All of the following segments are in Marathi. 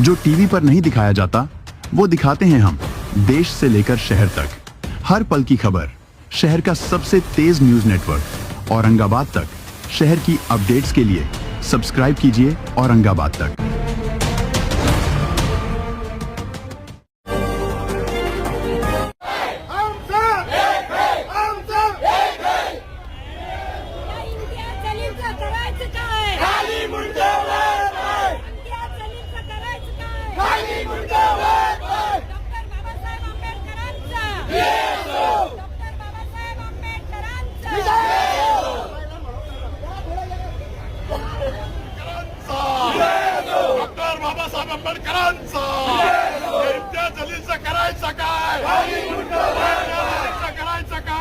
जो टीवी पर नहीं दिखाया जाता वो दिखाते हैं हम, देश से लेकर शहर तक। हर पल की खबर, शहर का सबसे तेज न्यूज नेटवर्क औरंगाबाद तक। शहर की अपडेट्स के लिए सब्सक्राइब कीजिए औरंगाबाद तक। बाबासाहेब आंबेडकरांचा इम्तियाज जलीलचा करायचा काय? करायचा काय?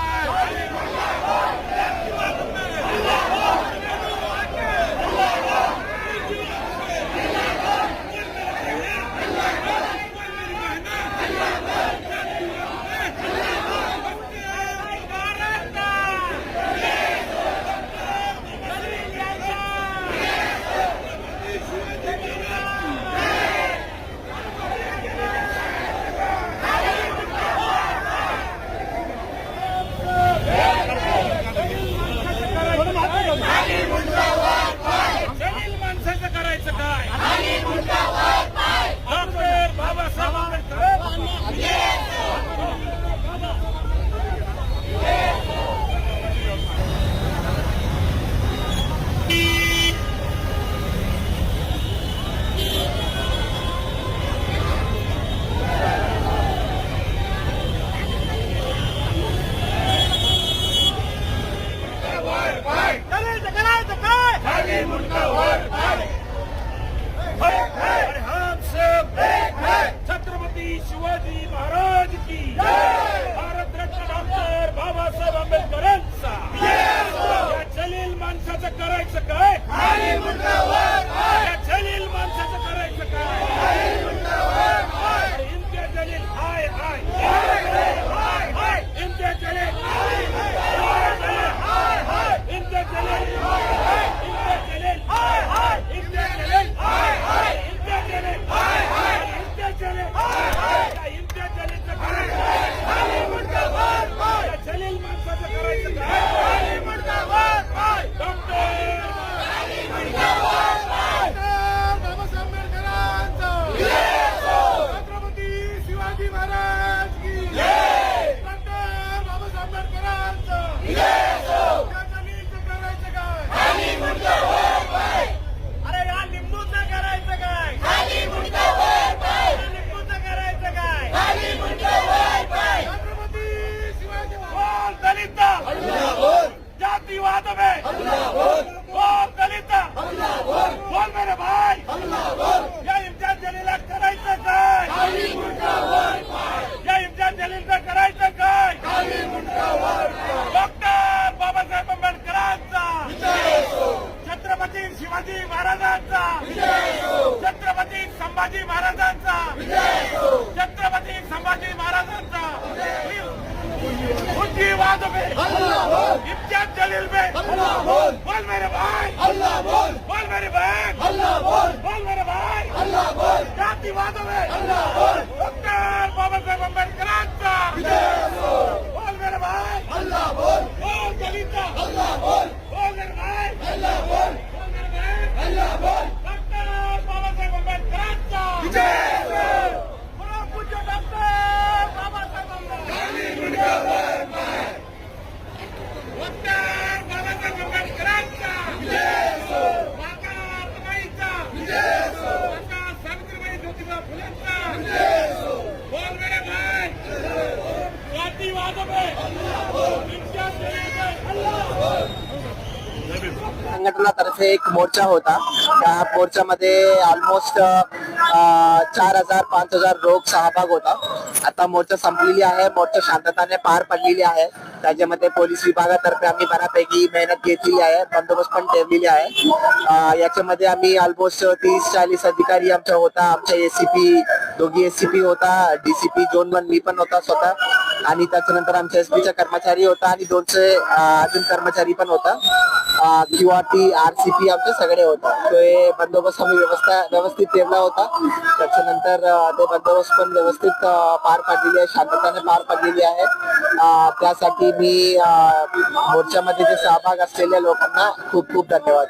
छत्रपती शिवाजी महाराज की भारत रत्न डॉक्टर बाबासाहेब आंबेडकरांचा या जलील माणसाचं करायचं काय? या जलील माणसाचं करायचं काय? इम्तियाज जलील हाय हाय इम्तियाज जलील इम्तियाज जलील इम्तियाज जलील इम्तियाज जलील इम्तियाज जलील इम्तियाज जलीलचं करायचं जलील माणसाचं करायचं काय? डॉक्टर बाबासाहेब आंबेडकरांचं छत्रपती शिवाजी महाराज की डॉक्टर बाबासाहेब आंबेडकरांचं जलीलचं करायचं काय? अरे या लिंबूचं करायचं काय? लिंबूचं करायचं काय? छत्रपती शिवाजी महाराज दलित जातिवाद में बोल दलित बोल मेरे भाई या इम्तियाज जलीलला करायचं काय? या इम्तियाज जलीलचं करायचं काय? डॉक्टर बाबासाहेब आंबेडकरांचा छत्रपती शिवाजी महाराजांचा छत्रपती संभाजी महाराजांचा छत्रपती संभाजी महाराजांचा जातिवाद में इम्तियाज जलील में बोल मेरे भाई बोल मेरे बहन बोल मेरे भाई जातिवाद में डॉक्टर बाबासाहेब आंबेडकरांचा बोल मेरे भाई बोल दलित बोल मेरे भाई बोल मेरे बहन डॉक्टर बाबासाहेब आंबेडकरांचा पूज्य डॉक्टर बाबासाहेब सावित्रीबाई ज्योतिबा फुलेंचा बोल मेरे भाई जातिवाद में इम्तियाज जलील संघटनातर्फे एक मोर्चा होता। त्या मोर्चामध्ये ऑलमोस्ट 4,000-5,000 लोक सहभाग होता। आता मोर्चा संपलेली आहे, मोर्चा शांतताने पार पडलेली आहे। त्याच्यामध्ये पोलीस विभागातर्फे आम्ही बऱ्यापैकी मेहनत घेतलेली आहे, बंदोबस्त पण ठेवलेली आहे। याच्यामध्ये आम्ही ऑलमोस्ट 30-40 अधिकारी आमचा होता, आमच्या एसीपी दोघी एसीपी होता, डीसीपी झोन 1 मी पण होता स्वतः। आणि त्याच्यानंतर आमच्या एसपीचा कर्मचारी होता आणि 200 अजून कर्मचारी पण होता. QRT RCP आमचे सगळे होता. तो हे बंदोबस्त आम्ही व्यवस्थित ठेवला होता. त्याच्यानंतर ते बंदोबस्त पण व्यवस्थित पार पाडलेली आहे, शांतताने पार पाडलेली आहे. त्यासाठी मी मोर्चामध्ये जे सहभाग असलेल्या लोकांना खूप खूप धन्यवाद.